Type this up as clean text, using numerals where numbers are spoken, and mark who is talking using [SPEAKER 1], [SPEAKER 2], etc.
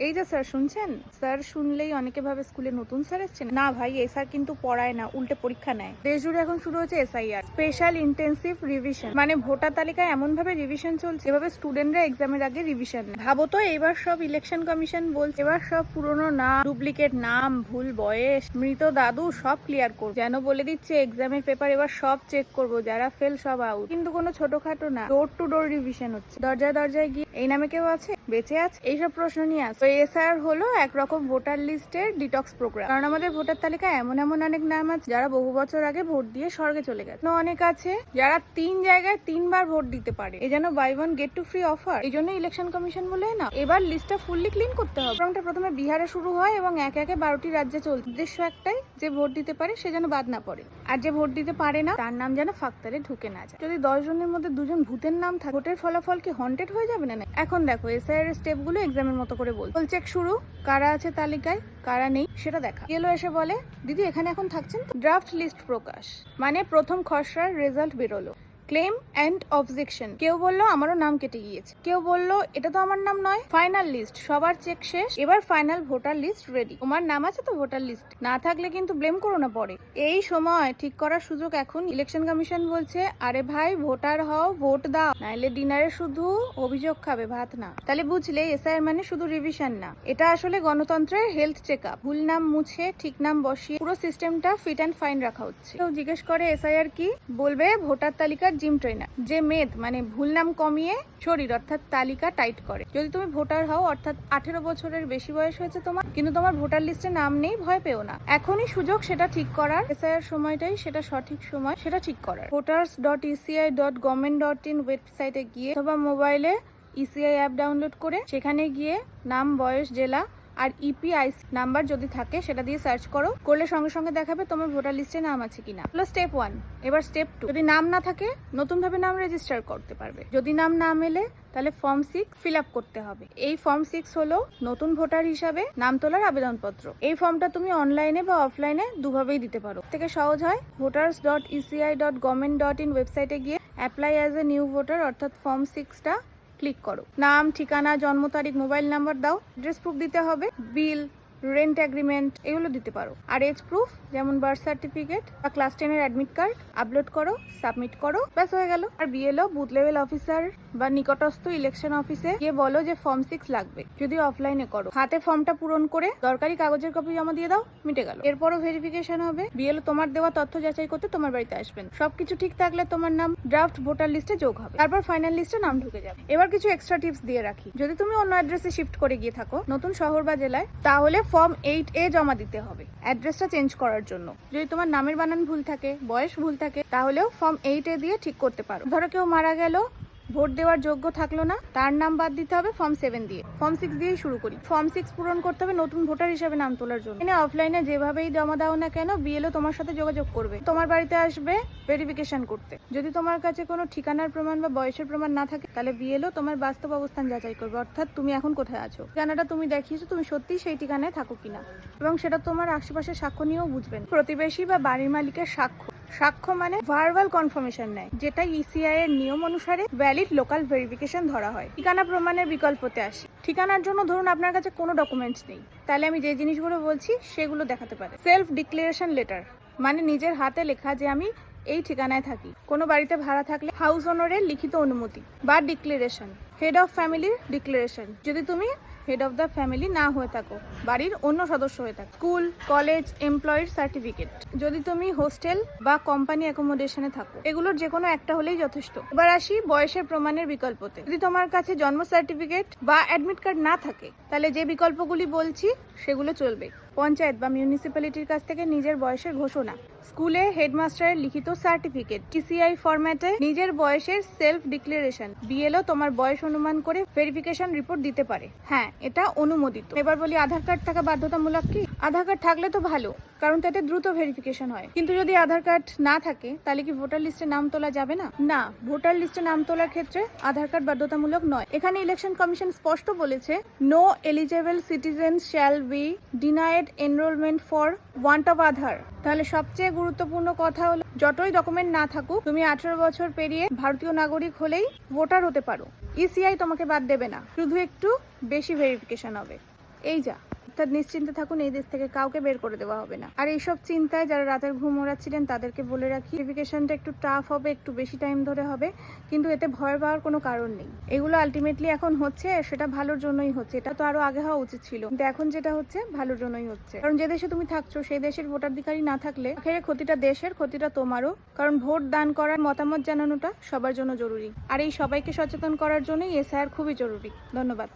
[SPEAKER 1] এই যে স্যার শুনছেন, স্যার শুনলেই অনেকে ভাবে স্কুলে নতুন স্যার এসেছেন। না ভাই, এই স্যার কিন্তু পড়ায় না, উল্টে পরীক্ষা নেয়। দেশ জুড়ে এখন শুরু হচ্ছে SIR, স্পেশাল ইন্টেন্সিভ রিভিশন। মানে ভোটার তালিকায় এমন ভাবে রিভিশন চলছে যেভাবে স্টুডেন্টরা এক্সামের আগে রিভিশন নেয়। ভাবো তো, এবার সব ইলেকশন কমিশন বলছে এবার সব পুরনো নাম, ডুপ্লিকেট নাম, ভুল বয়স, মৃত দাদু সব ক্লিয়ার করবো। যেন বলে দিচ্ছে এক্সামের পেপার এবার সব চেক করবো, যারা ফেল সব আউট। কিন্তু কোনো ছোটখাটো না, ডোর টু ডোর রিভিশন হচ্ছে। দরজায় দরজায় গিয়ে এই নামে কেউ আছে, বেঁচে আছে, এইসব প্রশ্ন নিয়ে আসে। SIR হলো একরকম ভোটার লিস্টের ডিটক্স প্রোগ্রাম। কারণ আমাদের ভোটার তালিকায় এমন এমন অনেক নাম আছে যারা বহু বছর আগে ভোট দিয়ে স্বর্গে চলে গেছে। অনেক আছে যারা 3 জায়গায় 3 বার ভোট দিতে পারে। এই যেন buy one get two free offer. এই জন্য ইলেকশন কমিশন বলে না, এবার লিস্টটা ফুললি ক্লিন করতে হবে। প্রোগ্রামটা প্রথমে বিহারে শুরু হয় এবং একে একে 12টি রাজ্যে চলছে। উদ্দেশ্য একটাই, যে ভোট দিতে পারে সে যেন বাদ না পড়ে, আর যে ভোট দিতে পারে না তার নাম যেন ফাঁকতালে ঢুকে না যায়। যদি 10 জনের মধ্যে 2 জন ভূতের নাম থাকে, ভোটের ফলাফল কি হন্টেড হয়ে যাবে না? এখন দেখো SIR এর স্টেপ গুলো এক্সামের মতো করে বল চেক শুরু, কারা আছে তালিকায় কারা নেই সেটা দেখা। এলো এসে বলে, দিদি এখানে এখন থাকছেন তো? ড্রাফট লিস্ট প্রকাশ, মানে প্রথম খসড়ার রেজাল্ট বেরোলো। ক্লেম এন্ড অবজেকশন, কেউ বললো আমারও নাম কেটে গিয়েছে, কেউ বললো এটা তো আমার নাম নয়। ফাইনাল লিস্ট, সবার চেক শেষ, এবার ফাইনাল ভোটার লিস্ট রেডি। তোমার নাম আছে তো ভোটার লিস্ট? না থাকলে কিন্তু ব্লেম করো না পরে। এই সময় ঠিক করার সুযোগ এখন। ইলেকশন কমিশন বলছে, আরে ভাই ভোটার হও, ভোট দাও, নাইলে ডিনারে শুধু অভিযোগ খাবে, ভাত না। তাহলে বুঝলে SIR মানে শুধু রিভিশন না, এটা আসলে গণতন্ত্রের হেলথ চেক আপ। ভুল নাম মুছে ঠিক নাম বসিয়ে পুরো সিস্টেমটা ফিট অ্যান্ড ফাইন রাখা হচ্ছে। কেউ জিজ্ঞেস করে SIR কি, বলবে ভোটার তালিকার জিম ট্রেনার, যে মেদ মানে ভুল নাম কমিয়ে শরীর অর্থাৎ তালিকা টাইট করে। যদি তুমি ভোটার হও অর্থাৎ 18 বছরের বেশি বয়স হয়েছে তোমার, কিন্তু তোমার ভোটার লিস্টে নাম নেই, ভয় পেও না। এখনই সুযোগ সেটা ঠিক করার। SIR সময়টাই সেটা সঠিক সময় সেটা ঠিক করার। voters.eci.government.in ওয়েবসাইটে গিয়ে অথবা মোবাইলে ECI অ্যাপ ডাউনলোড করে সেখানে গিয়ে নাম, বয়স, জেলা আর EPIC নাম্বার যদি থাকে সেটা দিয়ে সার্চ করো। করলে সঙ্গে সঙ্গে দেখাবে তোমার ভোটার লিস্টে নাম আছে কিনা। হলো স্টেপ 1। এবার স্টেপ 2, যদি নাম না থাকে নতুন ভাবে নাম রেজিস্টার করতে পারবে। যদি নাম না মেলে তাহলে ফর্ম 6 ফিল আপ করতে হবে। এই ফর্ম 6 হলো নতুন ভোটার হিসাবে নাম তোলার আবেদনপত্র। এই ফর্মটা তুমি অনলাইনে বা অফলাইনে দুভাবেই দিতে পারো। থেকে সহজ হয় voters.eci.government.in ওয়েবসাইটে গিয়ে apply as a new voter অর্থাৎ ফর্ম 6টা ক্লিক করো। নাম, ঠিকানা, জন্ম তারিখ, মোবাইল নাম্বার দাও। অ্যাড্রেস প্রুফ দিতে হবে, বিল, রেন্ট এগ্রিমেন্ট এগুলো দিতে পারো। আর এজ প্রুফ যেমন বার্থ সার্টিফিকেট বা ক্লাস 10 এর অ্যাডমিট কার্ড আপলোড করো, সাবমিট করো, ব্যাস হয়ে গেল। আর BLO বুথ লেভেল অফিসার বা নিকটস্থ ইলেকশন অফিসে গিয়ে বলো যে ফর্ম 6 লাগবে। যদি অফলাইনে করো, হাতে ফর্মটা পূরণ করে দরকারি কাগজের কপি জমা দিয়ে দাও, মিটে গেল। এরপরও ভেরিফিকেশন হবে। BLO তোমার দেওয়া তথ্য যাচাই করতে তোমার বাড়িতে আসবেন। সবকিছু ঠিক থাকলে তোমার নাম ড্রাফট ভোটার লিস্টে যোগ হবে। তারপর ফাইনাল লিস্টে নাম ঢুকে যাবে। এবার কিছু এক্সট্রা টিপস দিয়ে রাখি। যদি তুমি অন্য অ্যাড্রেসে শিফট করে গিয়ে থাকো নতুন শহর বা জেলায়, তাহলে ফর্ম 8A জমা দিতে হবে অ্যাড্রেসটা চেঞ্জ করার জন্য। যদি তোমার নামের বানান ভুল থাকে, বয়স ভুল থাকে, তাহলেও ফর্ম 8A দিয়ে ঠিক করতে পারো। ধরো কেউ মারা গেল, ভোট দেওয়ার যোগ্য থাকলো না, তার নাম বাদ দিতে হবে ফর্ম 7 দিয়ে। ফর্ম 6 দিয়েই শুরু করি। ফর্ম 6 পূরণ করতে হবে নতুন ভোটার হিসেবে নাম তোলার জন্য। অফলাইনে যেভাবেই জমা দাও না কেন, BLO তোমার সাথে যোগাযোগ করবে, তোমার বাড়িতে আসবে ভেরিফিকেশন করতে। যদি তোমার কাছে কোনো ঠিকানার প্রমাণ বা বয়সের প্রমাণ না থাকে, তাহলে BLO তোমার বাস্তব অবস্থান যাচাই করবে, অর্থাৎ তুমি এখন কোথায় আছো। ঠিকানাটা তুমি দেখিয়েছো, তুমি সত্যিই সেই ঠিকানায় থাকো কিনা, এবং সেটা তোমার আশেপাশে সাক্ষ্য নিয়েও বুঝবেন। প্রতিবেশী বা বাড়ির মালিকের সাক্ষ্য। সাক্ষ্য মানে ভার্বাল কনফার্মেশন নেয়, যেটা ECI এর নিয়ম অনুসারে ভ্যালিড লোকাল ভেরিফিকেশন ধরা হয়। ঠিকানা প্রমাণের বিকল্পতে আসি। ঠিকানার জন্য ধরুন আপনার কাছে কোনো ডকুমেন্টস নেই, তাহলে আমি যে জিনিসগুলো বলছি সেগুলো দেখাতে পারে। সেলফ ডিক্লারেশন লেটার, মানে নিজের হাতে লেখা যে আমি এই ঠিকানায় থাকি। কোনো বাড়িতে ভাড়া থাকলে হাউস ওনারের লিখিত অনুমতি বা ডিক্লারেশন। হেড অফ ফ্যামিলির ডিক্লারেশন, যদি তুমি হেড অফ দ্য ফ্যামিলি না হয়ে থাকো, বাড়ির অন্য সদস্য হয়ে থাকো। স্কুল, কলেজ, এমপ্লয়ির সার্টিফিকেট, যদি তুমি হোস্টেল বা কোম্পানি অ্যাকোমোডেশনে থাকো। এগুলোর যে কোনো একটা হলেই যথেষ্ট। এবার আসি বয়সের প্রমাণের বিকল্পতে। যদি তোমার কাছে জন্ম সার্টিফিকেট বা অ্যাডমিট কার্ড না থাকে, তাহলে যে বিকল্পগুলি বলছি সেগুলো চলবে। পঞ্চায়েত বা মিউনিসিপ্যালিটির কাছ থেকে নিজের বয়সের ঘোষণা, স্কুলে হেডমাস্টারের লিখিত সার্টিফিকেট, ECI ফরম্যাটে নিজের বয়সের সেলফ ডিক্লারেশন। BLO তোমার বয়স অনুমান করে ভেরিফিকেশন রিপোর্ট দিতে পারে। হ্যাঁ, এটা অনুমোদিত। এবার বলি, আধার কার্ড থাকা বাধ্যতামূলক কি? আধার কার্ড থাকলে তো ভালো, কারণ তাতে দ্রুত ভেরিফিকেশন হয়। কিন্তু যদি আধার কার্ড না থাকে, তাহলে কি ভোটার লিস্টে নাম তোলা যাবে না? না, ভোটার লিস্টে নাম তোলার ক্ষেত্রে আধার কার্ড বাধ্যতামূলক নয়। এখানে ইলেকশন কমিশন স্পষ্ট বলেছে, no eligible citizen shall be denied enrolment for want of Aadhaar. তাহলে সবচেয়ে গুরুত্বপূর্ণ কথা হলো, যতই ডকুমেন্ট না থাকুক, তুমি 18 বছর পেরিয়ে ভারতীয় নাগরিক হলেই ভোটার হতে পারো। ECI তোমাকে বাদ দেবে না, শুধু একটু বেশি ভেরিফিকেশন হবে। এই যা, অর্থাৎ নিশ্চিন্তে থাকুন, এই দেশ থেকে কাউকে বের করে দেওয়া হবে না। আর এইসব চিন্তায় যারা রাতের ঘুম ওড়াচ্ছিলেন তাদেরকে বলে রাখি, ভেরিফিকেশনটা একটু টাফ হবে, একটু বেশি টাইম ধরে হবে, কিন্তু এতে ভয় পাওয়ার কোনো কারণ নেই। এগুলো আলটিমেটলি এখন হচ্ছে, সেটা ভালোর জন্যই হচ্ছে। এটা তো আরো আগে হওয়া উচিত ছিল, কিন্তু এখন যেটা হচ্ছে ভালোর জন্যই হচ্ছে। কারণ যে দেশে তুমি থাকছো সেই দেশের ভোটাধিকারী না থাকলে আখেরে ক্ষতিটা দেশের, ক্ষতিটা তোমারও। কারণ ভোট দান করার, মতামত জানানোটা সবার জন্য জরুরি। আর এই সবাইকে সচেতন করার জন্যই এসআইআর খুবই জরুরি। ধন্যবাদ।